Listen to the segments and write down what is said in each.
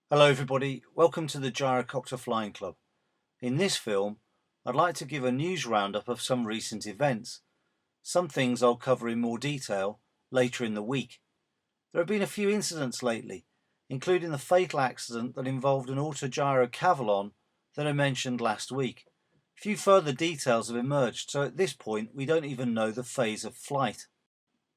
Hello everybody, welcome to the Gyrocopter Flying Club. In this film, I'd like to give a news roundup of some recent events. Some things I'll cover in more detail later in the week. There have been a few incidents lately, including the fatal accident that involved an autogyro Cavalon that I mentioned last week. A few further details have emerged, so at this point we don't even know the phase of flight.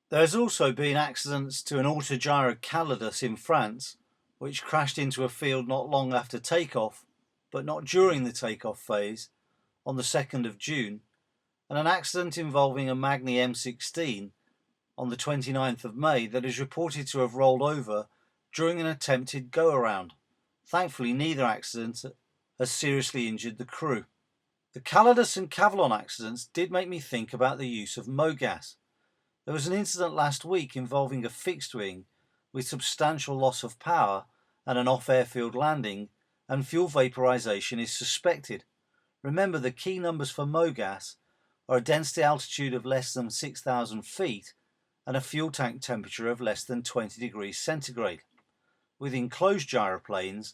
There has also been accidents to an autogyro Calidus in France, which crashed into a field not long after takeoff, but not during the takeoff phase, on the 2nd of June, and an accident involving a Magni M16 on the 29th of May that is reported to have rolled over during an attempted go-around. Thankfully, neither accident has seriously injured the crew. The Calidus and Cavalon accidents did make me think about the use of MOGAS. There was an incident last week involving a fixed wing with substantial loss of power and an off-airfield landing, and fuel vaporization is suspected. Remember, the key numbers for MOGAS are a density altitude of less than 6,000 feet and a fuel tank temperature of less than 20 degrees centigrade. With enclosed gyroplanes,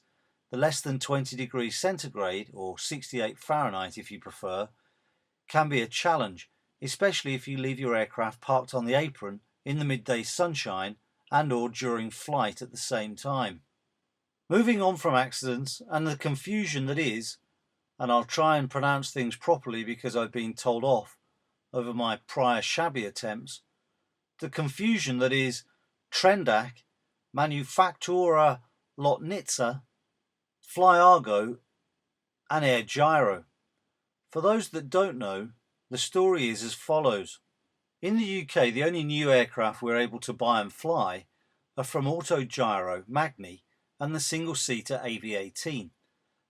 the less than 20 degrees centigrade, or 68 Fahrenheit if you prefer, can be a challenge, especially if you leave your aircraft parked on the apron in the midday sunshine and or during flight at the same time. Moving on from accidents and the confusion that is, and I'll try and pronounce things properly because I've been told off over my prior shabby attempts, the confusion that is Trendak, Manufaktura Lotnica, FlyArgo and AirGyro. For those that don't know, the story is as follows. In the UK, the only new aircraft we're able to buy and fly are from autogyro, Magni, and the single-seater AV-18.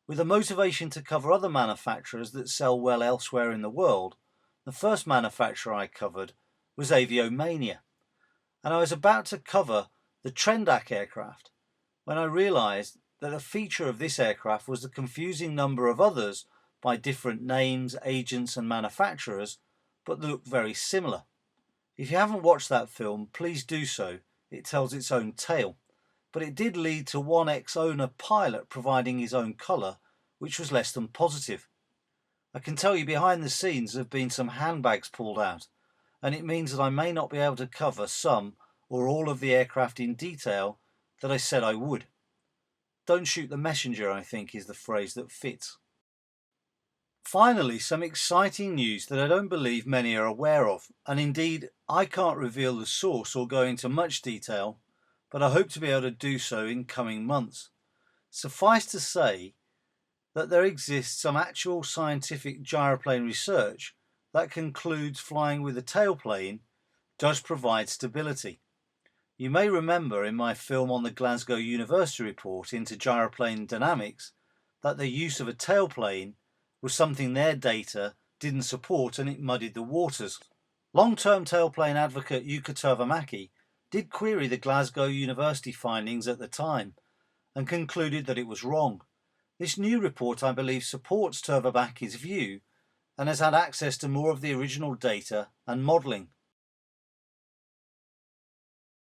With a motivation to cover other manufacturers that sell well elsewhere in the world, the first manufacturer I covered was Aviomania, and I was about to cover the Trendak aircraft when I realised that a feature of this aircraft was the confusing number of others by different names, agents and manufacturers, but that look very similar. If you haven't watched that film, please do so. It tells its own tale. But it did lead to one ex-owner pilot providing his own colour, which was less than positive. I can tell you behind the scenes there have been some handbags pulled out, and it means that I may not be able to cover some or all of the aircraft in detail that I said I would. Don't shoot the messenger, I think, is the phrase that fits. Finally, some exciting news that I don't believe many are aware of, and indeed I can't reveal the source or go into much detail, but I hope to be able to do so in coming months. Suffice to say that there exists some actual scientific gyroplane research that concludes flying with a tailplane does provide stability. You may remember in my film on the Glasgow University report into gyroplane dynamics that the use of a tailplane was something their data didn't support and it muddied the waters. Long-term tailplane advocate Jukka Tervamäki did query the Glasgow University findings at the time and concluded that it was wrong. This new report, I believe, supports Tervamäki's view and has had access to more of the original data and modelling.